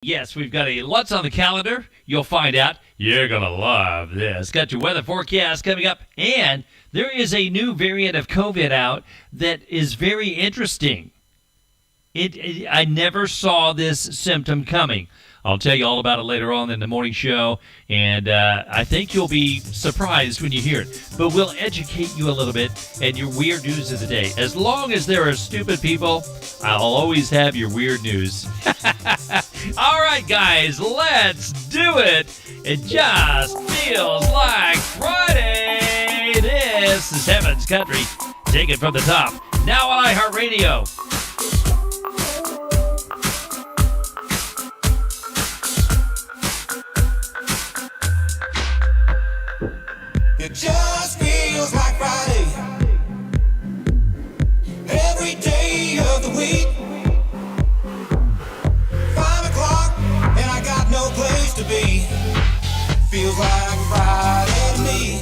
Yes, we've got a lots on the calendar. You'll find out. You're going to love this. Got your weather forecast coming up. And there is a new variant of COVID out that is very interesting. I never saw this symptom coming. I'll tell you all about it later on in the morning show, and I think you'll be surprised when you hear it. But we'll educate you a little bit and your weird news of the day. As long as there are stupid people, I'll always have your weird news. All right, guys, let's do it. It just feels like Friday. This is Heaven's Country. Take it from the top. Now on iHeartRadio. It just feels like Friday. Every day of the week. 5 o'clock and I got no place to be. Feels like Friday to me.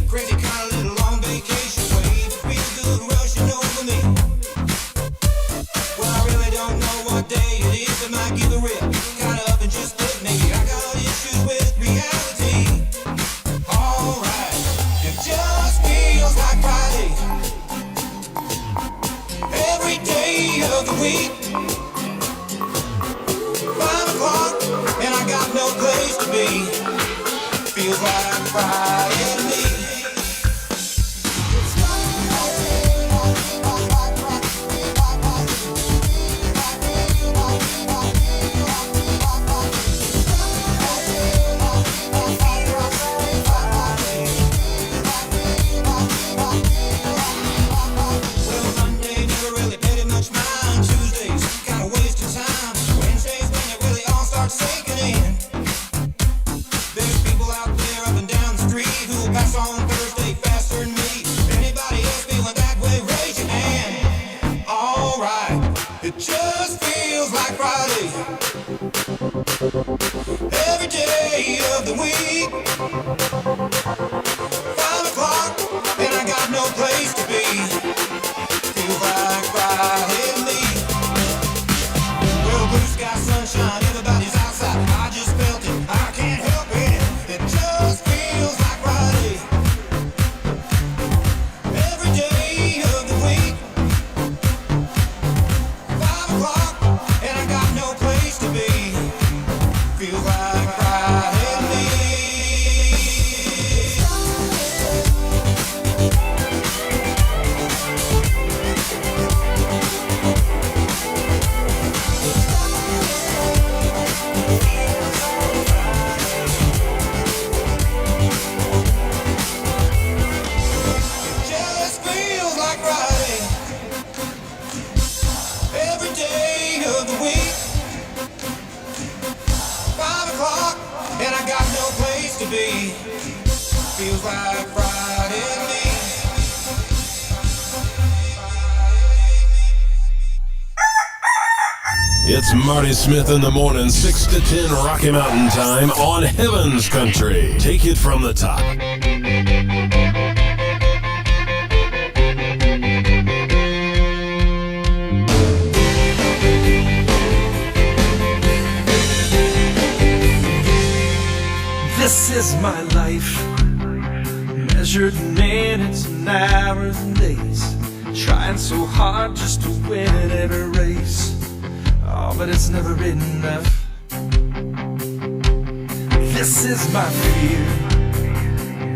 Crazy kind of little long vacation wave. Feel good rushing over me. Well, I really don't know what day it is. I might give a rip. Kind of up and just split. Maybe I got issues with reality. Alright, it just feels like Friday. Every day of the week. 5 o'clock and I got no place to be. Feels like Friday to me. Every day of the week. 5 o'clock and I got no place to be. Feels like Friday to me. Well, blue sky, sunshine, everybody's outside. I just felt it, I can't help it. It just feels like Friday. Every day of the week. 5 o'clock and I got no place to be. Feels like Friday to me. It just feels like Friday. Every day of the week. 5 o'clock and I got no place to be. Feels like Friday to me. It's Marty Smith in the morning, 6 to 10 Rocky Mountain time on Heaven's Country. Take it from the top. This is my life, measured in minutes and hours and days, trying so hard just to win at every race. Oh, but it's never enough. This is my fear.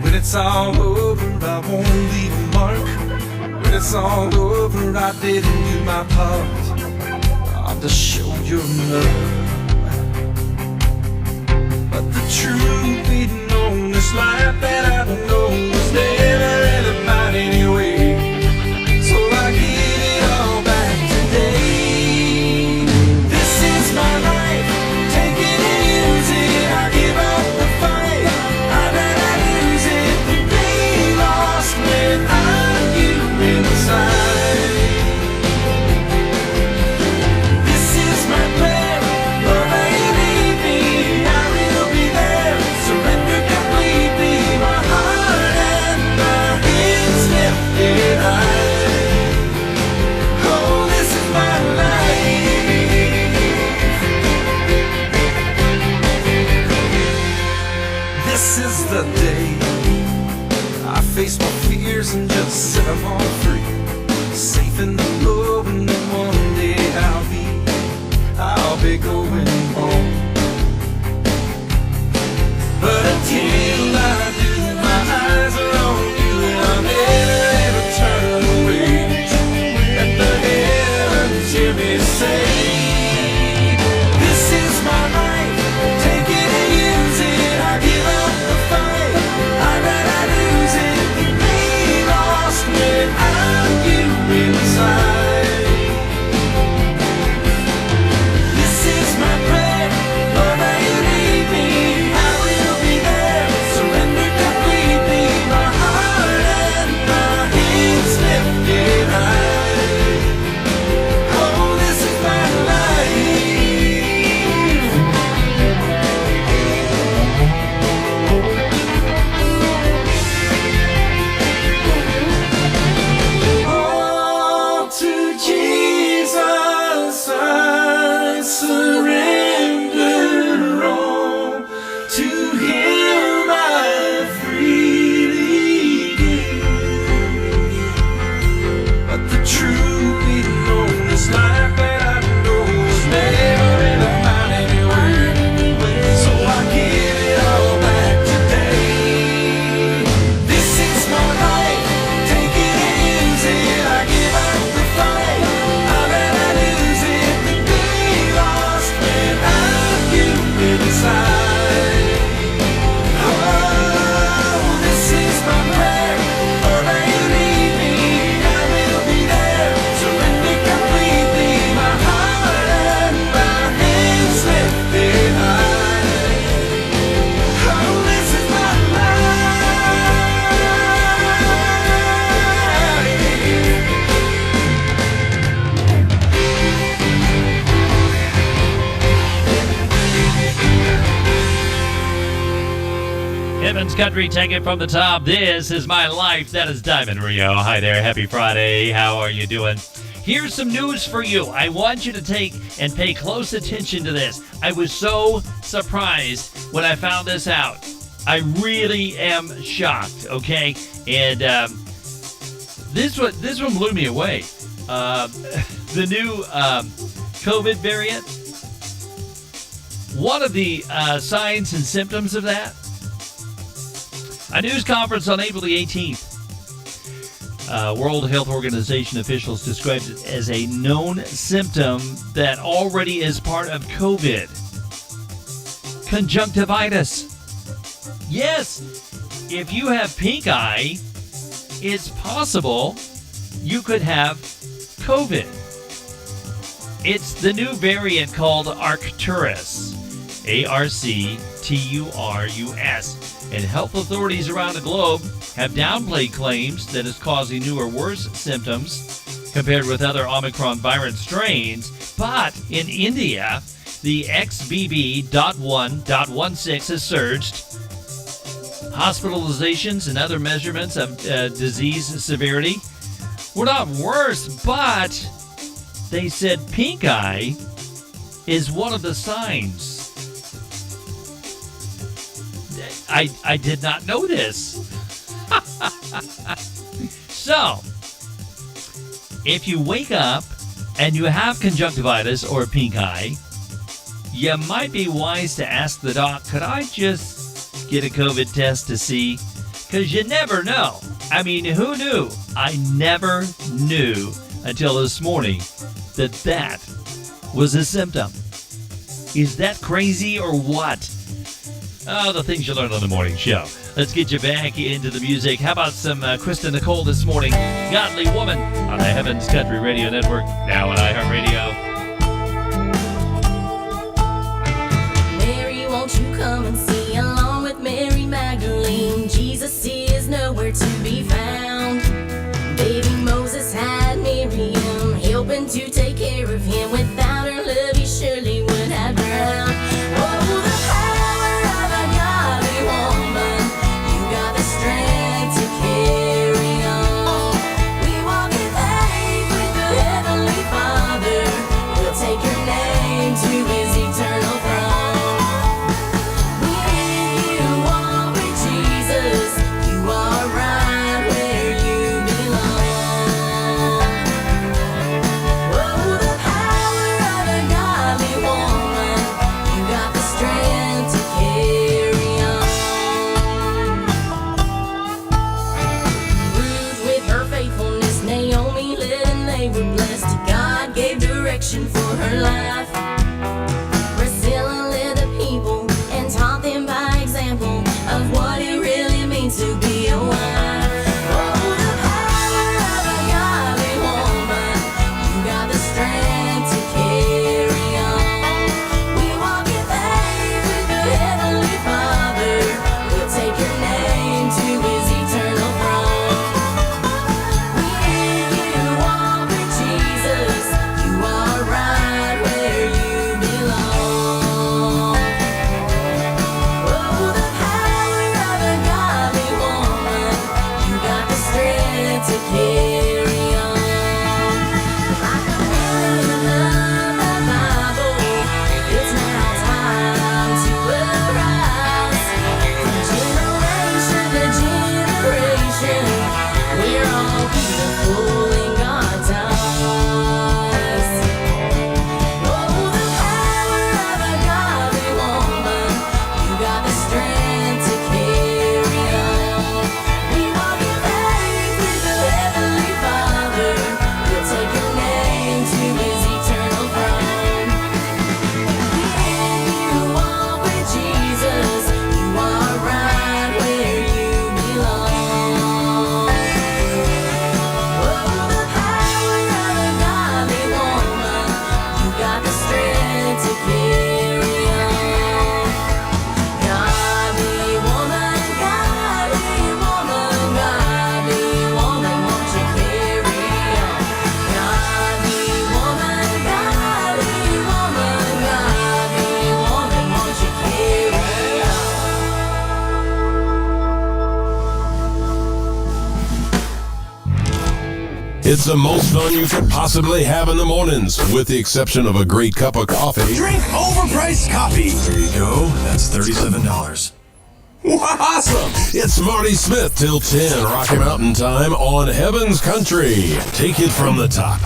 When it's all over, I won't leave a mark. When it's all over, I didn't do my part. Oh, to show your love. But the truth being known, this life that I don't know was never really mine anyway. So I give it all back today. This is my life, take it easy. I give up the fight, I'd rather lose it than be lost without you inside. in the Lord, and then one day I'll be going home. But until I do, my eyes are on you, and I'll never ever turn away. Let the heavens hear me say, this is my life, take it and use it. I give up the fight, I'd rather lose it than be lost without you inside. This is my prayer, Lord, now you lead me, I will be there, surrender completely, my heart and my hands lifted high. Oh, this is my life. All to Jesus I surrender, all to Him I freely give. But the true meaning of this life that I know is never ever mine anyway. So I give it all back today. This is my life, take it and use it. I give up the fight, I'd rather lose it than be lost without you inside. Oh, this is my prayer, Lord, now you lead me, I will be there, surrender completely, my heart and my hands lifted high. Oh, this is my Heaven's Country, take it from the top. This is my life. That is Diamond Rio. Hi there. Happy Friday. How are you doing? Here's some news for you. I want you to take and pay close attention to this. I was so surprised when I found this out. I really am shocked, okay? And this one blew me away. The new COVID variant. One of the signs and symptoms of that, a news conference on April the 18th. World Health Organization officials described it as a known symptom that already is part of COVID. Conjunctivitis. Yes, if you have pink eye, it's possible you could have COVID. It's the new variant called Arcturus. Arcturus. And health authorities around the globe have downplayed claims that it's causing new or worse symptoms compared with other Omicron variant strains. But in India, the XBB.1.16 has surged. Hospitalizations and other measurements of disease severity were not worse, but they said pink eye is one of the signs. I did not know this. So, if you wake up and you have conjunctivitis or pink eye, you might be wise to ask the doc, could I just get a COVID test to see? Because you never know. I mean, who knew? I never knew until this morning that that was a symptom. Is that crazy or what? Oh, the things you learn on the morning show. Let's get you back into the music. How about some Krista Nicole this morning? Godly Woman on the Heavens Country Radio Network, now on iHeartRadio. Mary, won't you come and see along with Mary Magdalene? Jesus is nowhere to be found. Baby Moses had Miriam helping to take care of him. Without her love, he surely would have drowned. Oh, the power of a godly woman. You got the strength to carry on. We walk in faith with the Heavenly Father. We'll take your name to His eternal throne. When you walk with Jesus, you are right where you belong. her life. Priscilla led the people and taught them by example of what it really means to be a wife. Oh, the power of a godly woman. You got the strength to carry on. We walk in faith with the Heavenly Father. We'll take your name to His eternal throne. When you walk with Jesus, you are right where you belong. Oh, the power of a godly woman. You got the strength to carry on. Like a woman of the Bible, it's now time to arise. From generation to generation, we're all beautiful in God's eyes. Oh, the power of a godly woman. You got the strength to carry on. We walk in faith with the Heavenly Father. We'll take your name to His eternal throne. When you walk with Jesus, you are right where you belong. Oh, the power of a godly woman. You got the strength to carry on. Godly woman, godly woman, godly woman, won't you carry on? Godly woman, godly woman, godly woman, won't you carry on? It's the most fun you could possibly have in the mornings, with the exception of a great cup of coffee. Drink overpriced coffee. There you go. That's $37. Awesome. It's Marty Smith till 10 Rocky Mountain Time on Heaven's Country. Take it from the top.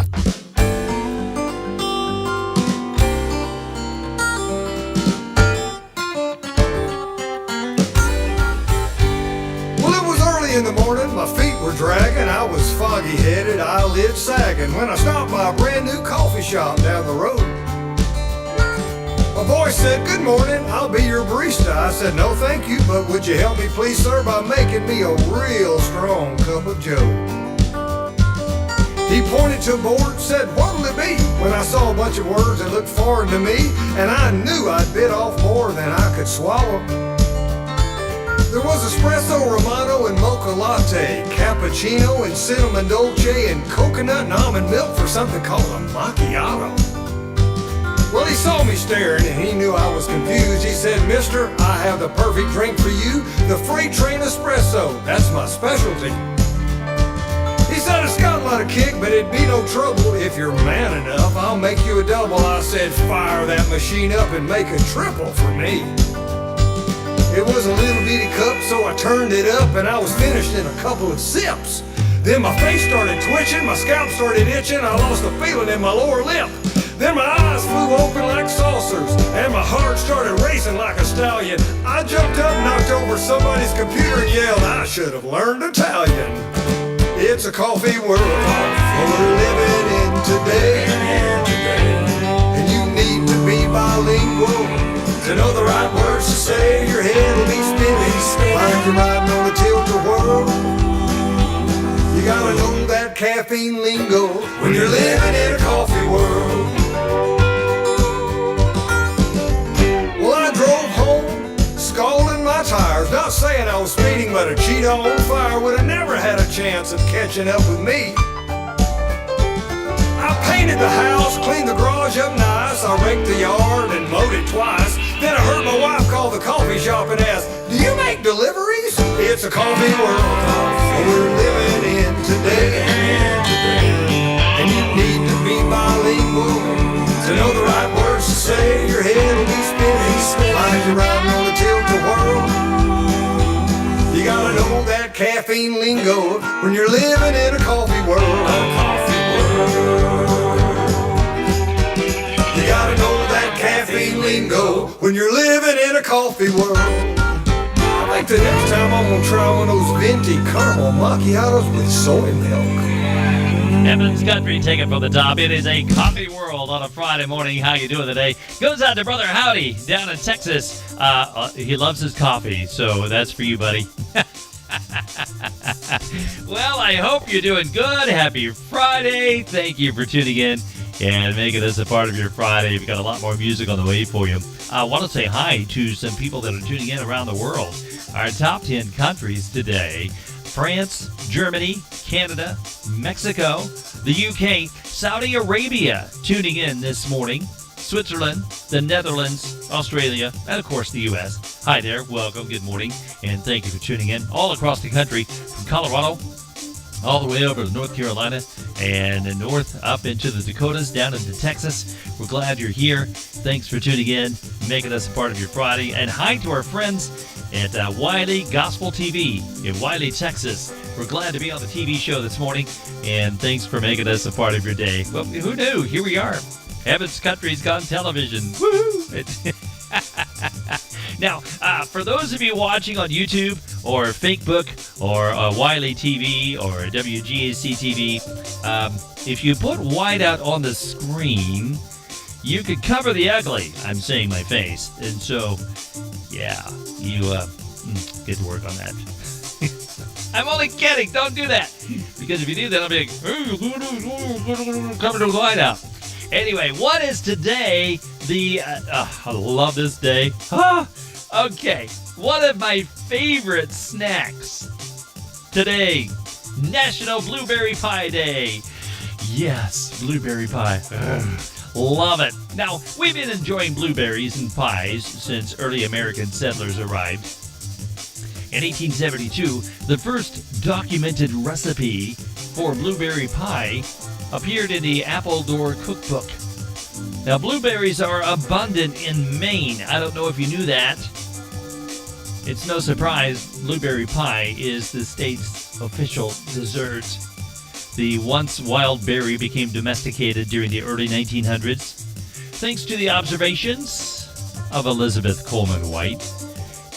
Well, it was early in the morning, my feet were dragging, I was foggy-headed, eyelids sagging, when I stopped by a brand new coffee shop down the road. A voice said, "Good morning, I'll be your barista." I said, "No, thank you, but would you help me please, sir, by making me a real strong cup of joe?" He pointed to a board and said, "What'll it be?" When I saw a bunch of words that looked foreign to me, and I knew I'd bit off more than I could swallow. There was espresso, romano, and mocha latte, cappuccino, and cinnamon dolce, and coconut and almond milk for something called a macchiato. Well, he saw me staring and he knew I was confused. He said, "Mister, I have the perfect drink for you, the freight train espresso. That's my specialty." He said, "It's got a lot of kick, but it'd be no trouble if you're man enough. I'll make you a double." I said, "Fire that machine up and make a triple for me." It was a little bitty cup, so I turned it up and I was finished in a couple of sips. Then my face started twitching, my scalp started itching, I lost a feeling in my lower lip. Then my eyes flew open like saucers, and my heart started racing like a stallion. I jumped up, knocked over somebody's computer, and yelled, "I should have learned Italian." It's a coffee world we're living in today, and you need to be bilingual to know the right words to say. Your head will be spinning like you're riding on a tilt-a-whirl. You gotta know that caffeine lingo when you're living in a coffee world. Well, I drove home, scalding my tires. Not saying I was speeding, but a Cheeto on fire would have never had a chance of catching up with me. I painted the house, cleaned the garage up nice. I raked the yard and mowed it twice. Then I heard my wife call the coffee shop and ask, "Do you make deliveries?" It's a coffee world we're living in today, and you need to be bilingual to know the right words to say. Your head will be spinning like you're riding on a tilt-a-whirl. You gotta know that caffeine lingo when you're living in a coffee world. You gotta know that caffeine lingo when you're living in a coffee world. I think the next time I'm gonna try one of those venti caramel macchiatos with soy milk. Evans Country, take it from the top. It is a coffee world on a Friday morning. How you doing today? Goes out to Brother Howdy down in Texas. He loves his coffee, so that's for you, buddy. Well, I hope you're doing good. Happy Friday. Thank you for tuning in and making this a part of your Friday. We've got a lot more music on the way for you. I want to say hi to some people that are tuning in around the world. Our top 10 countries today: France, Germany, Canada, Mexico, the UK, Saudi Arabia tuning in this morning, Switzerland, the Netherlands, Australia, and of course the US. Hi there, welcome, good morning, and thank you for tuning in all across the country, from Colorado all the way over to North Carolina and north up into the Dakotas, down into Texas. We're glad you're here. Thanks for tuning in, making us a part of your Friday. And hi to our friends at Wiley Gospel TV in Wiley, Texas. We're glad to be on the TV show this morning, and thanks for making us a part of your day. Well, who knew? Here we are. Evans Country's gone television. Woohoo! Now, for those of you watching on YouTube or Facebook or Wiley TV or WGAC TV, if you put white out on the screen, you could cover the ugly. I'm saying my face. And so, yeah, you get to work on that. I'm only kidding. Don't do that. Because if you do that, I'll be like, cover the white out. Anyway, what is today? I love this day. Okay, one of my favorite snacks today, National Blueberry Pie Day. Yes, blueberry pie. Love it. Now, we've been enjoying blueberries and pies since early American settlers arrived. In 1872, the first documented recipe for blueberry pie appeared in the Appledore Cookbook. Now, blueberries are abundant in Maine. I don't know if you knew that. It's no surprise blueberry pie is the state's official dessert. The once wild berry became domesticated during the early 1900s, thanks to the observations of Elizabeth Coleman White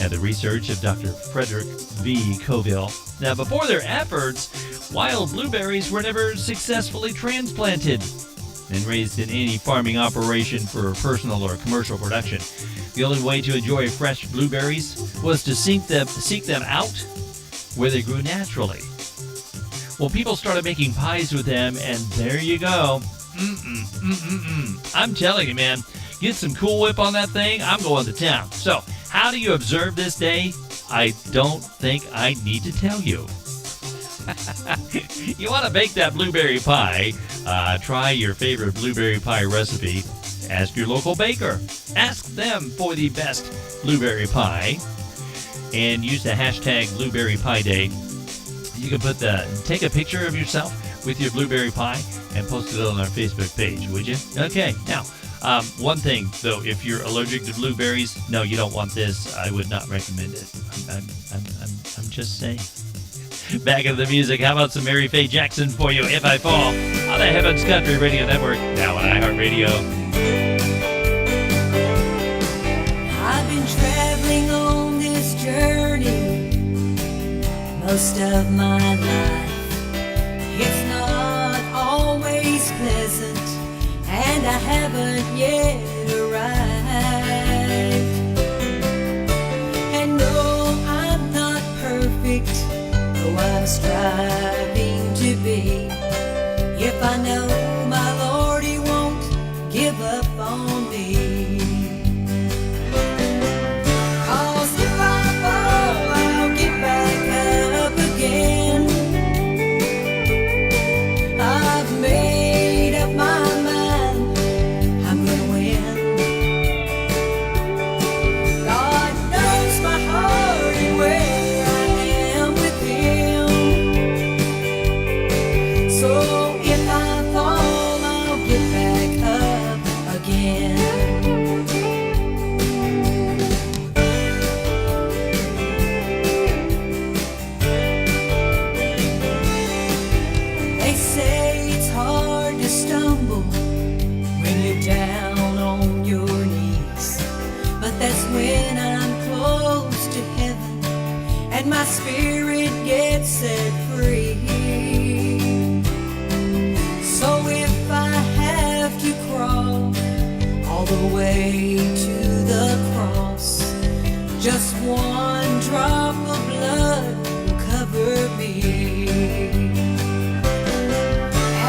and the research of Dr. Frederick V. Coville. Now, before their efforts, wild blueberries were never successfully transplanted and raised in any farming operation for personal or commercial production. The only way to enjoy fresh blueberries was to seek them out where they grew naturally. Well, people started making pies with them, and there you go. I'm telling you, man, get some Cool Whip on that thing, I'm going to town. So, how do you observe this day? I don't think I need to tell you. You want to bake that blueberry pie, try your favorite blueberry pie recipe, ask your local baker. Ask them for the best blueberry pie, and use the hashtag Blueberry Pie Day. You can take a picture of yourself with your blueberry pie and post it on our Facebook page, would you? Okay, now, one thing, though, if you're allergic to blueberries, no, you don't want this. I would not recommend it. I'm just saying. Back into the music. How about some Mary Faye Jackson for you, If I Fall, on the Heavens Country Radio Network, now on iHeartRadio. I've been traveling on this journey most of my life. It's not always pleasant, and I haven't yet arrived. And no, I'm not perfect, though I'm striving to be. If I know my Lord, He won't give up on me. 'Cause if I fall, I'll get back up again. I've made up my mind, I'm gonna win. God knows my heart and where I am with Him. So if I fall, I'll get back up again. They say it's hard to stumble when you're down on your knees, but that's when I'm close to heaven and my spirit gets set free. the way to the cross. Just one drop of blood will cover me.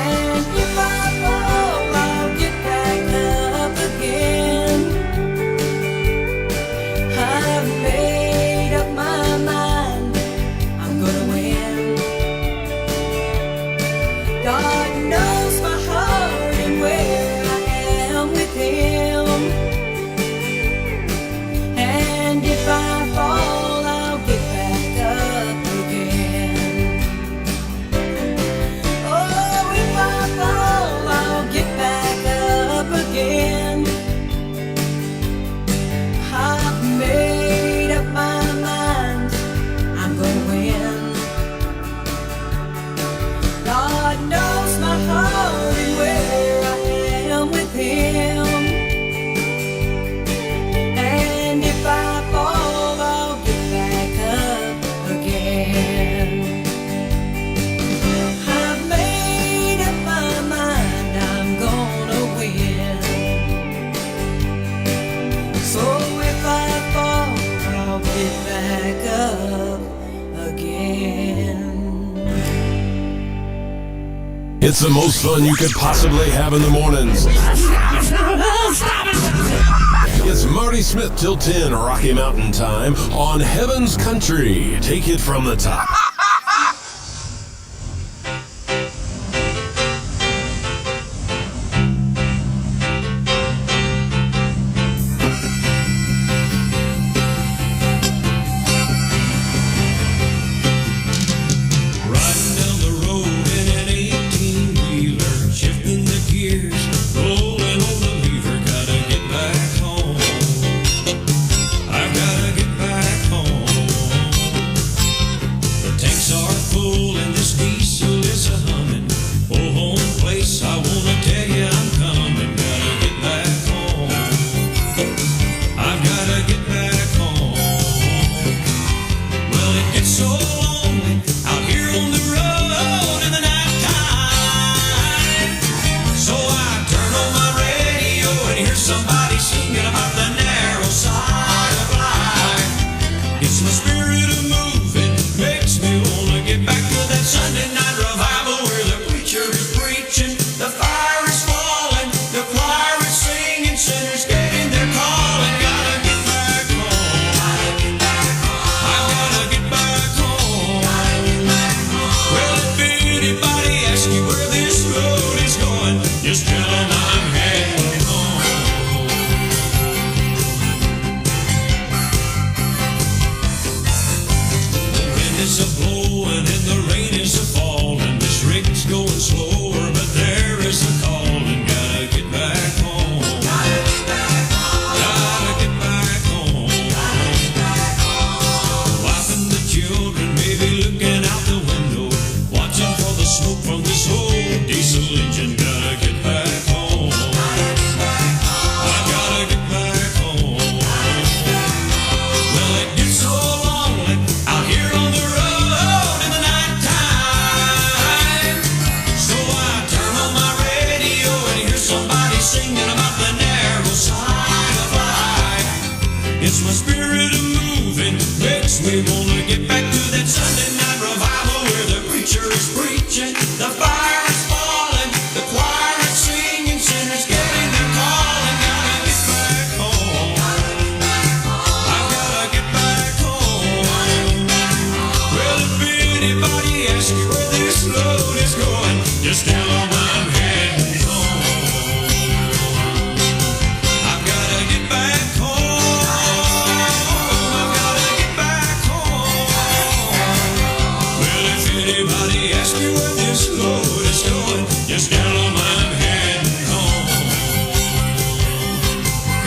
And if I fall, I'll get back up again. I've made up my mind, I'm gonna win. God knows my heart and where I am with Him. And if I fall, I'll get back up again. Oh, if I fall, I'll get back up again. I've made up my mind, I'm gonna win. God knows my heart and where I am with Him. And if I fall, I'll get back up again. I've made up my mind, I'm gonna win. So if I fall, I'll get back up again. It's the most fun you could possibly have in the mornings. It's Marty Smith till 10 Rocky Mountain Time on Heaven's Country. Take it from the top. Riding down the road in an 18-wheeler, shifting the gears, rolling on the lever. Gotta get back home. I've gotta get back home. The tanks are full and this diesel is a-humming. Oh, home place, I wanna tell you I'm coming. Gotta get back home. I've gotta get back home. Well, it gets so lonely out here on the road in the nighttime. So I turn on my radio and hear somebody singing about the narrow side of life. It's my spirit of moving, makes me wanna get back to that Sunday night revival where the preacher is preaching, the fire is falling, the choir is singing, sinners getting their calling. Gotta get back home. I've gotta get back home. Well, if anybody asks you where this road is going, just tell them I'm heading home. The wind is a-blowing and the rain is a-falling. This rig's going slower, but there is a calling. Gotta get back home. Gotta get back home. Wife and the children may be looking out the window, watching for the smoke from this old diesel engine. Gotta get back home. I gotta get back home. Well, it gets so lonely out here on the road in the nighttime. So I turn on my radio and hear somebody singing about the narrow side of life. It's my spirit of moving, makes me wanna get back to that Sunday night revival where the preacher is preaching, the fire is falling, the choir is singing, sinners getting their calling. Gotta get back home. I've gotta get back home. Well, if anybody asks you where this road is going, just tell them I'm heading home. I've gotta get back home. I've gotta get back home. Well, if anybody asks you where this road is going, just tell them I'm heading home.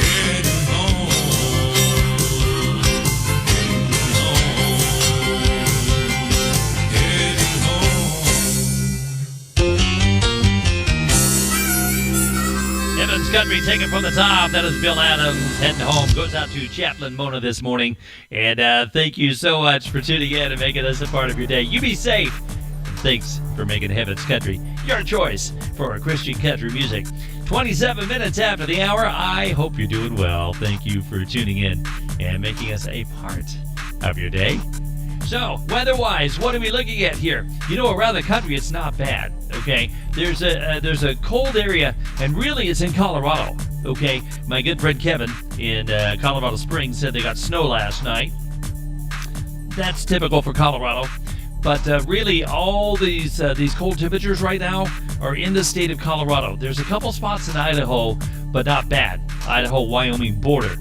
Heading home. Heading home. Heaven's Country, take it from the top. That is Bill Adams heading home. Goes out to Chaplain Mona this morning. And thank you so much for tuning in and making us a part of your day. You be safe. Thanks for making Heaven's Country your choice for Christian country music. 27 minutes after the hour. I hope you're doing well. Thank you for tuning in and making us a part of your day. So, weather-wise, what are we looking at here? You know, around the country, it's not bad, okay? There's a cold area, and really it's in Colorado, okay? My good friend Kevin in Colorado Springs said they got snow last night. That's typical for Colorado. But really, all these cold temperatures right now are in the state of Colorado. There's a couple spots in Idaho, but not bad. Idaho-Wyoming border.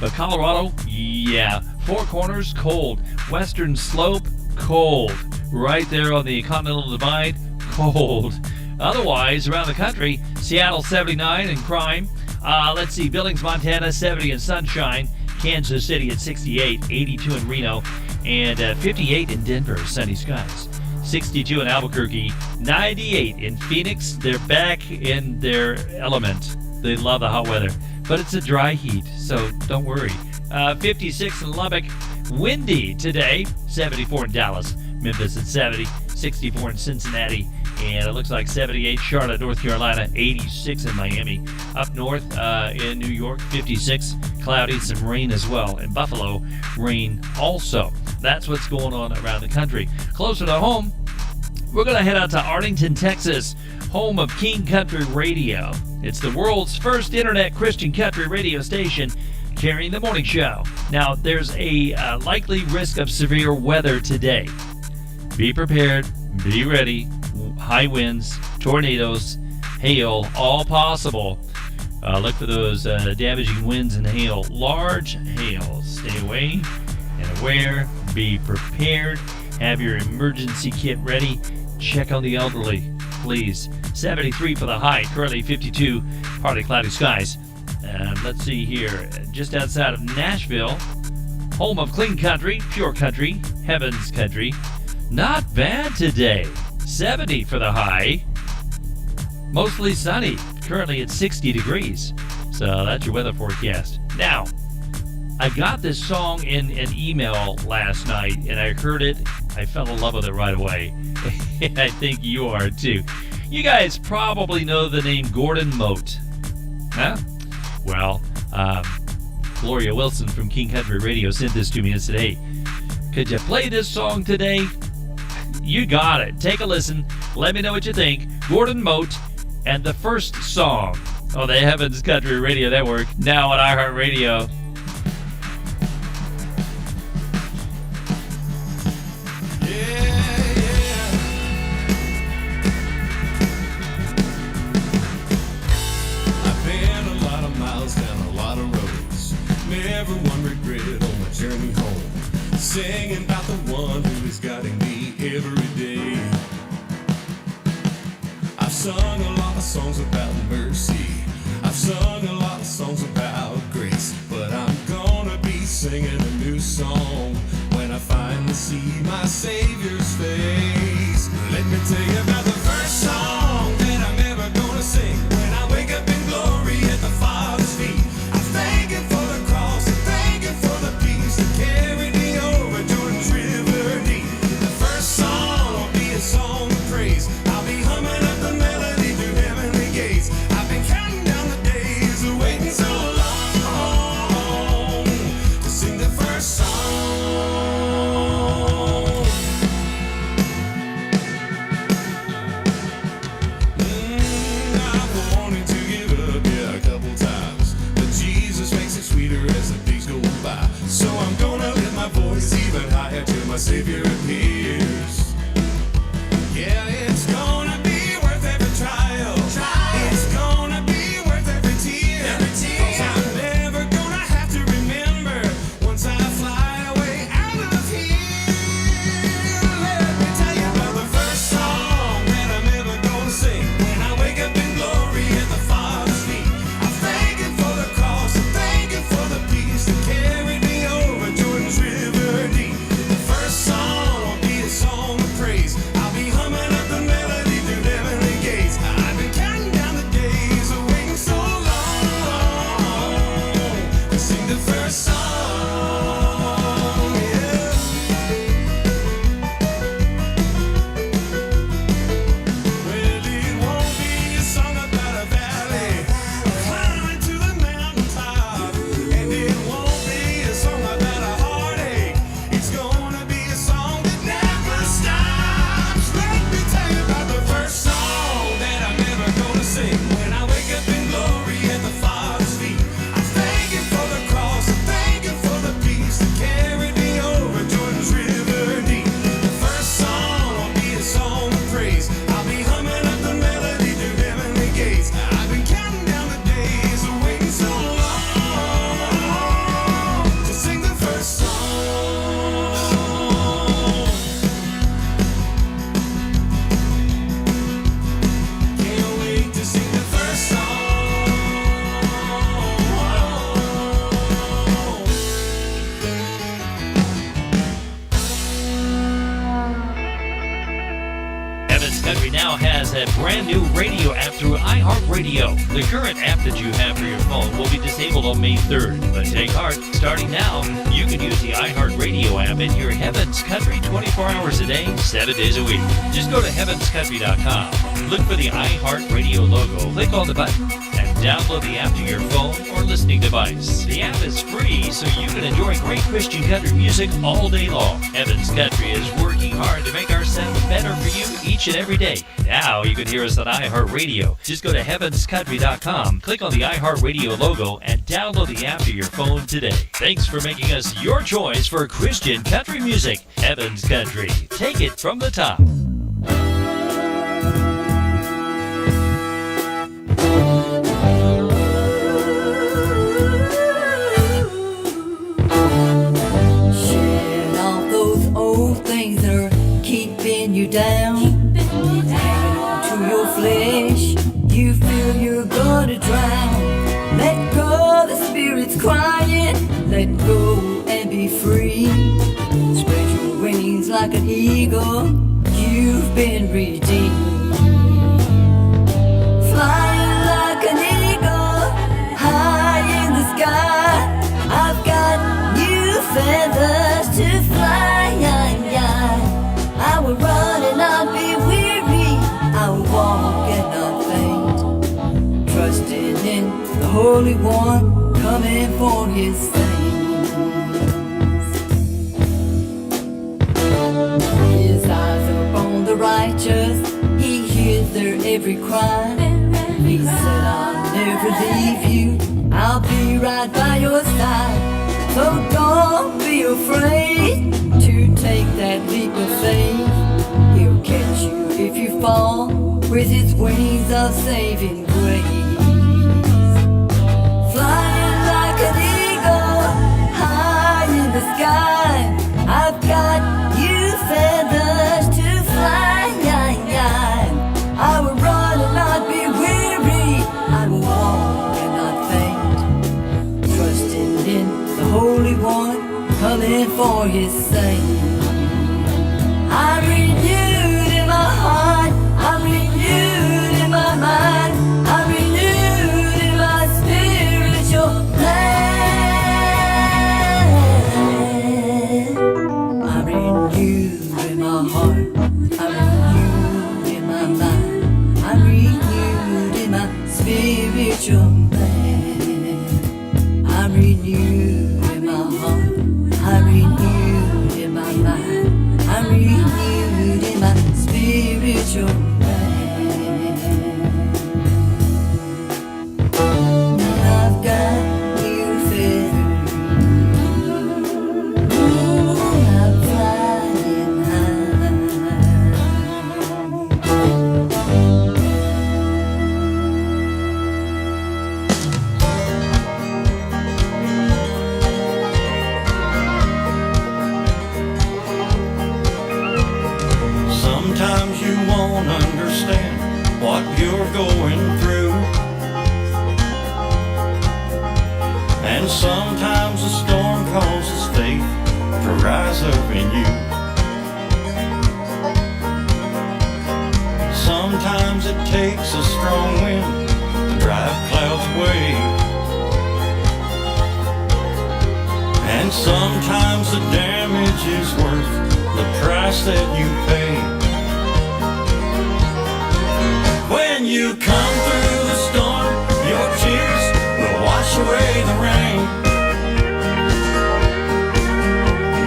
But Colorado, yeah. Four Corners, cold. Western Slope, cold. Right there on the Continental Divide, cold. Otherwise, around the country, Seattle 79 and crime. Let's see, Billings, Montana 70 and sunshine. Kansas City at 68, 82 in Reno, and 58 in Denver, sunny skies. 62 in Albuquerque, 98 in Phoenix. They're back in their element. They love the hot weather, but it's a dry heat, so don't worry. 56 in Lubbock, windy today. 74 in Dallas, Memphis at 70, 64 in Cincinnati, and it looks like 78 Charlotte, North Carolina, 86 in Miami. Up north in New York, 56, cloudy, some rain as well. In Buffalo, rain also. That's what's going on around the country. Closer to home, we're going to head out to Arlington, Texas, home of King Country Radio. It's the world's first internet Christian country radio station, carrying the morning show. Now, there's a likely risk of severe weather today. Be prepared, be ready. High winds, tornadoes, hail, all possible. Look for those damaging winds and hail. Large hail. Stay away and aware. Be prepared. Have your emergency kit ready. Check on the elderly, please. 73 for the high. Currently 52. Partly cloudy skies. Let's see here. Just outside of Nashville, home of clean country, pure country, heaven's country. Not bad today. 70 for the high. Mostly sunny. Currently at 60 degrees. So that's your weather forecast. Now, I got this song in an email last night, and I heard it. I fell in love with it right away. And I think you are too. You guys probably know the name Gordon Mote. Huh? Well, Gloria Wilson from King Country Radio sent this to me and said, hey, could you play this song today? You got it. Take a listen. Let me know what you think. Gordon Mote and the first song on the Heavens Country Radio Network, now on iHeartRadio. I've been a lot of miles down a lot of roads. Never one regret on my journey home. Singing about the one who is guiding me every day. I've sung a lot of songs about mercy. I've sung a lot of songs about grace. But I'm gonna be singing a new song when I finally see my Savior's face. Let me tell you about the first song that I'm ever gonna sing. When I wake up in glory at the Father's feet, I thank Him for the cross, I thank Him for the peace that carried me over Jordan's river deep. The first song will be a song of praise. I'll be humming up the melody through heavenly gates. I've been counting down the days, waiting so long to sing the first song. that brand new radio app through iHeartRadio. The current app that you have for your phone will be disabled on May 3rd. But take heart, starting now, you can use the iHeartRadio app in your Heaven's Country 24 hours a day, 7 days a week. Just go to heavenscountry.com, look for the iHeartRadio logo, click on the button, and download the app to your phone or listening device. The app is free, so you can enjoy great Christian country music all day long. Heaven's Country is working hard to make our sound better for you each and every day. Now you can hear us on iHeartRadio. Just go to heavenscountry.com, click on the iHeartRadio logo, and download the app to your phone today. Thanks for making us your choice for Christian country music. Heaven's Country. Take it from the top. Shed off those old things that are keeping you down. Hanging on to your flesh, you feel you're gonna drown. Let go, the spirit's crying. Let go and be free. Spread your wings like an eagle. You've been redeemed. Flying like an eagle, high in the sky. I've got new feathers to fly. I will run and not be weary. I will walk and not faint. Trusting in the Holy One, coming for His saints. His eyes are on the righteous. He hears their every cry. He said, I'll never leave you. I'll be right by your side. So don't be afraid to take that leap of faith. He'll catch you if you fall with His wings of saving grace. Flying like an eagle, high in the sky. I've got new feathers to fly. I will run and not be weary. I will walk and not faint. Trusting in the Holy One, coming for His saints. I'm renewed in my heart. I'm renewed in my mind. I'm renewed in my spiritual man. I'm renewed in my heart. I'm renewed in my mind. I'm renewed in my spiritual man. I'm renewed in my heart. I'm renewed in my mind. I'm renewed in my spiritual man. I've got new feathers. I'm flying high. Sometimes you won't understand what you're going through, and sometimes a storm causes faith to rise up in you. Sometimes it takes a strong wind to drive clouds away, and sometimes the damage is worth the price that you pay. When you come through the storm, your tears will wash away the rain.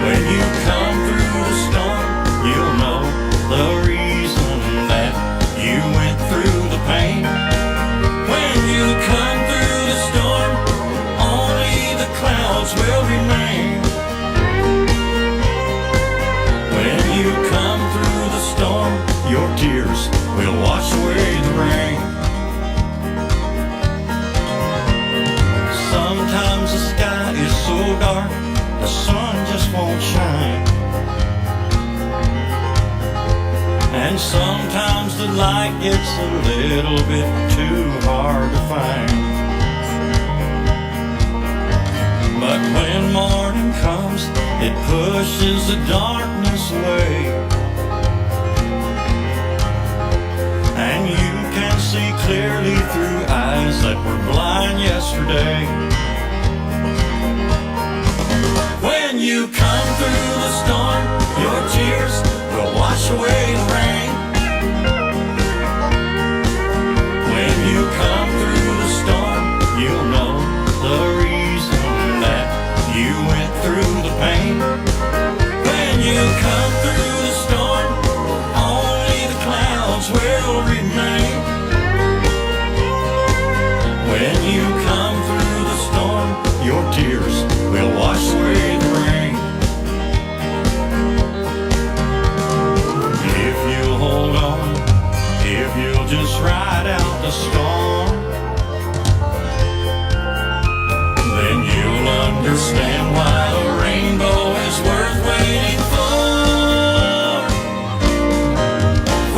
When you come through the storm, you'll know the reason that you went through the pain. When you come through the storm, only the clouds will remain. When you come through the storm, your tears will wash away the rain. Sometimes the sky is so dark, the sun just won't shine. And sometimes the light gets a little bit too hard to find. But when morning comes, it pushes the darkness away, and clearly through eyes that were blind yesterday. When you come through the storm, your tears will wash away the rain. When you come through the storm, you'll know the reason that you went through the pain. When you come through the storm, only the clouds will remain. When you come through the storm, your tears will wash away the rain. If you'll hold on, if you'll just ride out the storm, then you'll understand why a rainbow is worth waiting for.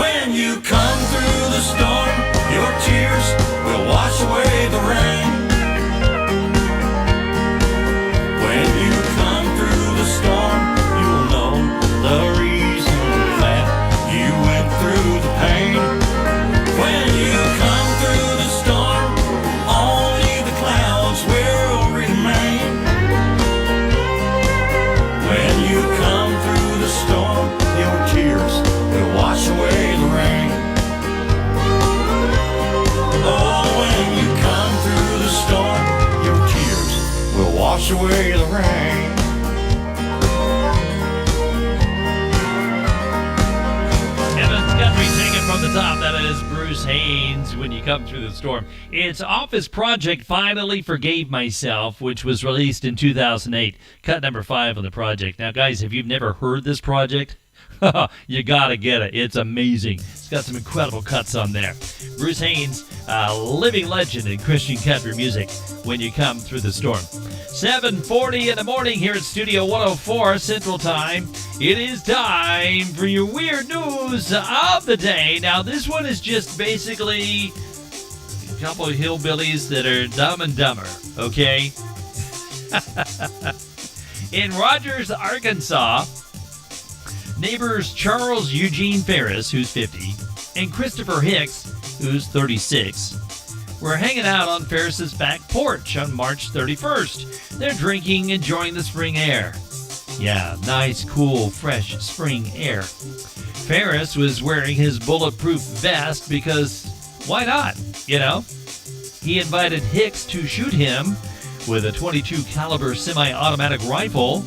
When you come through the storm, your tears will wash away the rain. When you come through the storm, you'll know the reason that you went through the pain. When you come through the storm, only the clouds will remain. When you come through the storm, your tears will wash away the rain. Oh, when you come through the storm, your tears will wash away the rain. Evans Country, take it from the top. That is Bruce Haynes, When You Come Through the Storm. It's off his project, Finally Forgave Myself, which was released in 2008. Cut number 5 on the project. Now, guys, if you've never heard this project, you gotta get it. It's amazing. It's got some incredible cuts on there. Bruce Haynes, a living legend in Christian country music, When You Come Through the Storm. 7:40 in the morning here at Studio 104 Central Time. It is time for your weird news of the day. Now, this one is just basically a couple of hillbillies that are dumb and dumber, okay? In Rogers, Arkansas, neighbors Charles Eugene Ferris, who's 50, and Christopher Hicks, who's 36, were hanging out on Ferris's back porch on March 31st. They're drinking, enjoying the spring air. Yeah, nice, cool, fresh spring air. Ferris was wearing his bulletproof vest because why not, you know? He invited Hicks to shoot him with a .22 caliber semi-automatic rifle.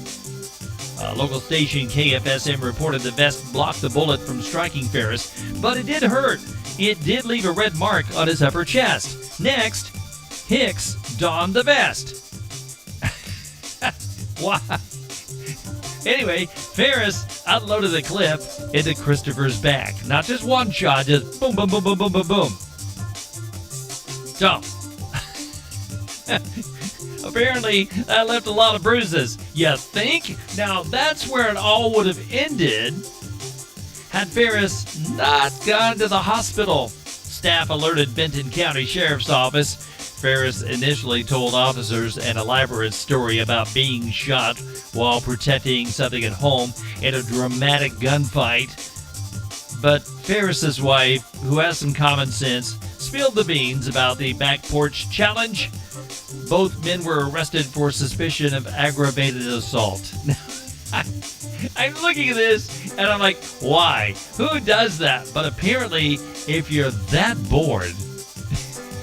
Local station KFSM reported the vest blocked the bullet from striking Ferris, but it did hurt. It did leave a red mark on his upper chest. Next, Hicks donned the vest. Why? Anyway, Ferris unloaded the clip into Christopher's back. Not just one shot, just boom, boom, boom, boom, boom, boom, boom. So, apparently, that left a lot of bruises. You think? Now, that's where it all would have ended had Ferris not gone to the hospital. Staff alerted Benton County Sheriff's Office. Ferris initially told officers an elaborate story about being shot while protecting something at home in a dramatic gunfight. But Ferris's wife, who has some common sense, spilled the beans about the back porch challenge. Both men were arrested for suspicion of aggravated assault. I'm looking at this and I'm like, why? Who does that? But apparently, if you're that bored,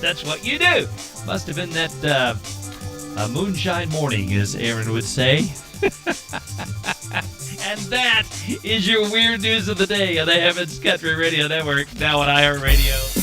that's what you do. Must have been that a moonshine morning, as Aaron would say. And that is your weird news of the day on the Heavens Country Radio Network, now on iHeartRadio.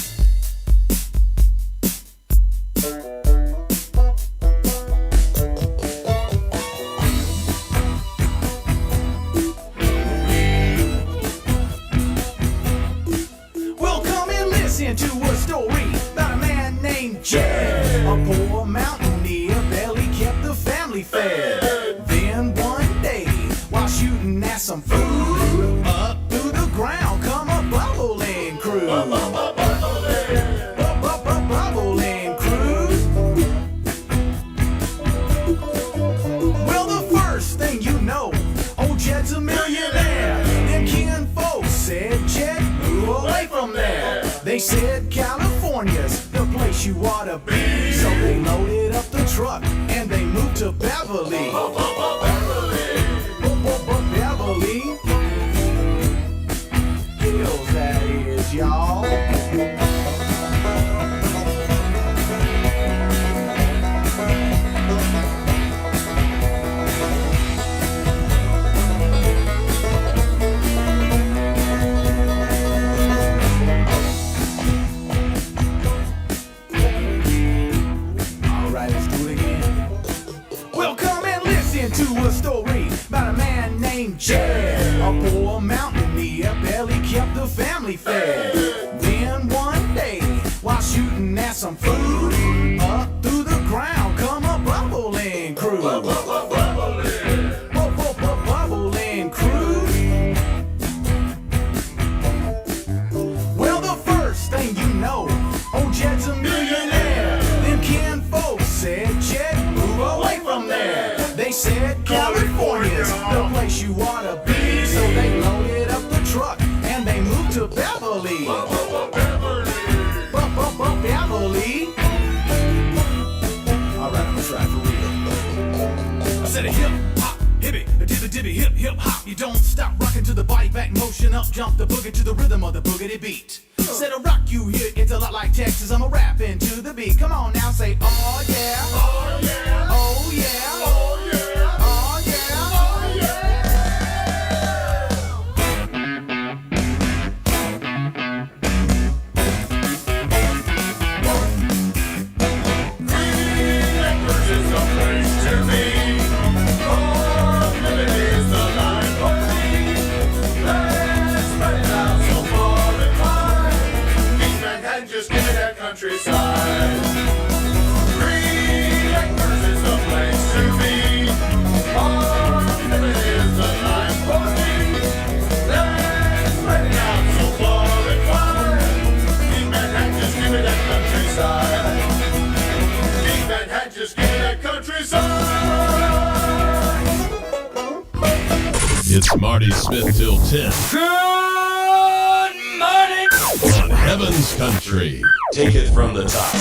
Well, come and listen to a story about a man named Jed. A poor mountaineer barely kept the family fed. Then one day, while shooting at some food, up through the ground come a bubbling crew. Bubbling crew. Well, the first thing you know, old Jed's a millionaire. Them kin folks said, Jed, move away from there. They said California's be. So they loaded up the truck and they moved to Beverly. Beverly Hills, that is, y'all. To a story about a man named Jed. A poor mountaineer barely kept the family fed. Then one day, while shooting at some food, up through the ground come a bubbling crew. Bubbling crew. Well, the first thing you know, old Jed's a millionaire. Them kin folks said, Jed, move away from there. They said California's the place you ought to be. So they loaded up the truck and they moved to Beverly. Beverly. Alright, I'm gonna try for real. I said a hip hop, hippie, a dibby dibby hip hip hop. You don't stop rocking to the body back motion up, jump the boogie to the rhythm of the boogity beat. Said a rock you hear, it's a lot like Texas. I'm a rapping to the beat. Come on now, say oh yeah, oh yeah, oh yeah, oh yeah. Countryside. Green Acres is the place to be. Living is the life for me. Let's spread it out so far and wide. Deep Manhattan, just give me that countryside. Deep Manhattan, just give me that countryside. It's Marty Smith till 10. Good morning. On Heaven's Country. Take it from the top.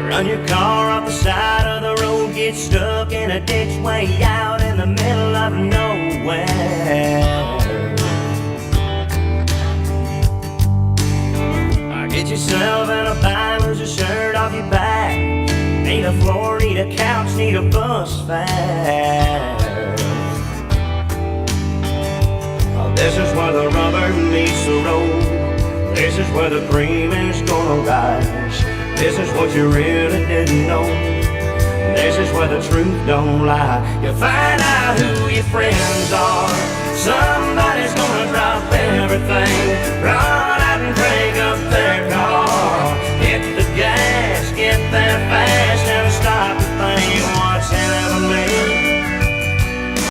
Run your car off the side of the road, get stuck in a ditch way out in the middle of nowhere. Get yourself in a bind, lose your shirt off your back. Need a floor, need a couch, need a bus fare. Oh, this is where the rubber meets the road. This is where the cream is gonna rise. This is what you really didn't know. This is where the truth don't lie. You find out who your friends are.